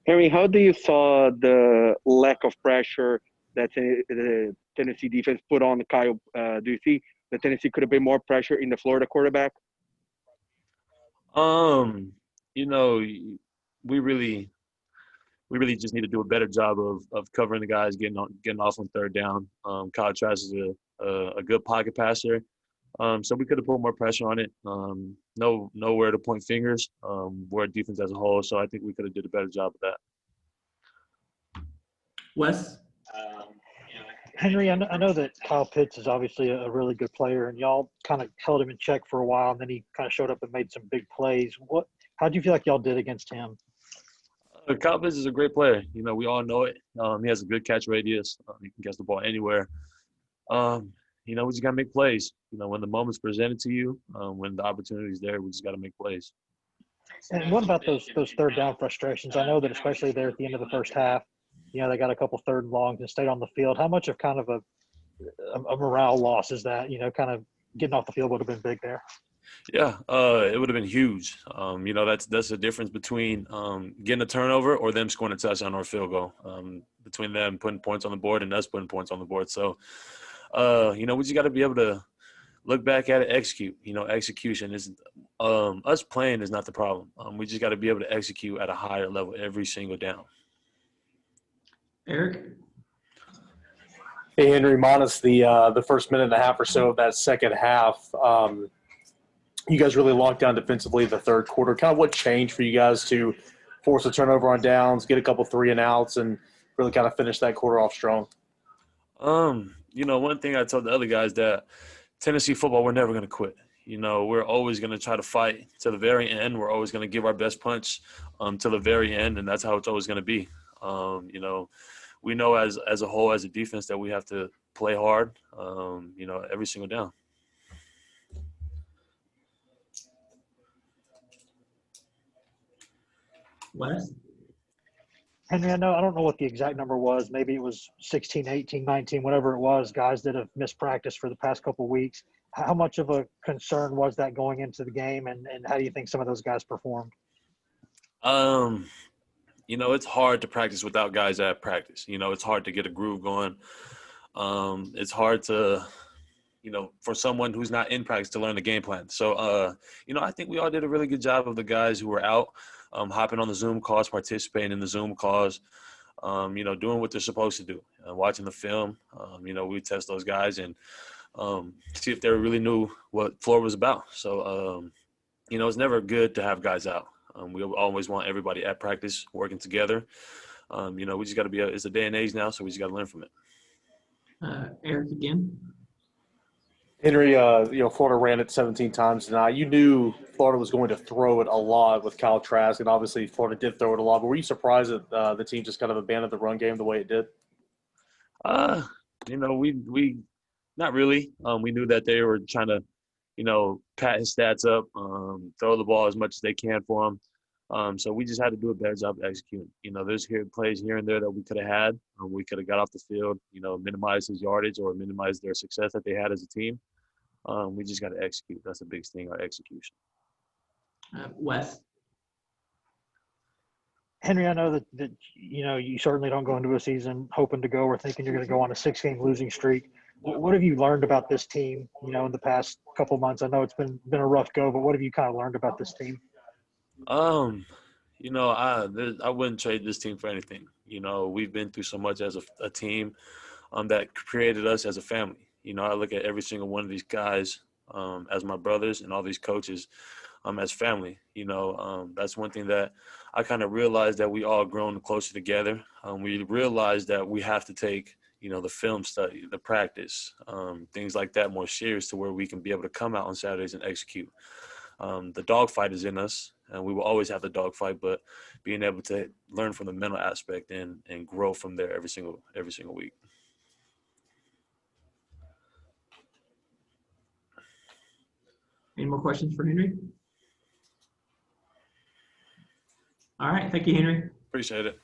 Henry, how do you saw the lack of pressure that the Tennessee defense put on Kyle? Do you see that Tennessee could have been more pressure in the Florida quarterback? Um, you know, we really just need to do a better job of covering the guys getting off on third down. Kyle Trask is a good pocket passer. So we could have put more pressure on it. Nowhere to point fingers. We're a defense as a whole, so I think we could have did a better job of that. Wes? Henry, I know that Kyle Pitts is obviously a really good player, and y'all kind of held him in check for a while, and then he kind of showed up and made some big plays. How do you feel like y'all did against him? Kyle Pitts is a great player. We all know it. He has a good catch radius. He can catch the ball anywhere. We just got to make plays. When the moment's presented to you, when the opportunity's there, we just got to make plays. And what about those third down frustrations? I know that especially there at the end of the first half, they got a couple third and longs and stayed on the field. How much of kind of a morale loss is that? Kind of getting off the field would have been big there. Yeah, it would have been huge. That's the difference between getting a turnover or them scoring a touchdown or a field goal. Between them putting points on the board and us putting points on the board. So, we just got to be able to look back at it, execute. Execution is us playing is not the problem. We just got to be able to execute at a higher level every single down. Eric? Hey, Henry, minus the first minute and a half or so of that second half, you guys really locked down defensively the third quarter. Kind of what changed for you guys to force a turnover on downs, get a couple 3-and-outs, and really kind of finish that quarter off strong? One thing I told the other guys that Tennessee football, we're never going to quit. We're always going to try to fight to the very end. We're always going to give our best punch to the very end, and that's how it's always going to be. We know as a whole, as a defense, that we have to play hard, every single down. Wes? Henry, I don't know what the exact number was. Maybe it was 16, 18, 19, whatever it was, guys that have missed practice for the past couple of weeks. How much of a concern was that going into the game, and how do you think some of those guys performed? It's hard to practice without guys at practice. It's hard to get a groove going. It's hard to, for someone who's not in practice to learn the game plan. So, I think we all did a really good job of the guys who were out, hopping on the Zoom calls, participating in the Zoom calls, doing what they're supposed to do, watching the film. We test those guys and see if they really knew what floor was about. So, it's never good to have guys out. We always want everybody at practice working together. We just got to be it's a day and age now, so we just got to learn from it. Eric again. Henry, Florida ran it 17 times tonight. You knew Florida was going to throw it a lot with Kyle Trask, and obviously Florida did throw it a lot. But were you surprised that the team just kind of abandoned the run game the way it did? We not really. We knew that they were trying to, pat his stats up, throw the ball as much as they can for him. So we just had to do a better job of executing. There's plays here and there that we could have had. We could have got off the field, minimized his yardage or minimized their success that they had as a team. We just got to execute. That's the biggest thing, our execution. Wes? Henry, I know that you certainly don't go into a season hoping to go or thinking you're going to go on a 6-game losing streak. What have you learned about this team, in the past couple months? I know it's been a rough go, but what have you kind of learned about this team? I wouldn't trade this team for anything. We've been through so much as a team that created us as a family. I look at every single one of these guys as my brothers and all these coaches as family. That's one thing that I kind of realized, that we all grown closer together. We realized that we have to take the film study, the practice, things like that more serious, to where we can be able to come out on Saturdays and execute. The dogfight is in us, and we will always have the dogfight, but being able to learn from the mental aspect and grow from there every single week. Any more questions for Henry? All right. Thank you, Henry. Appreciate it.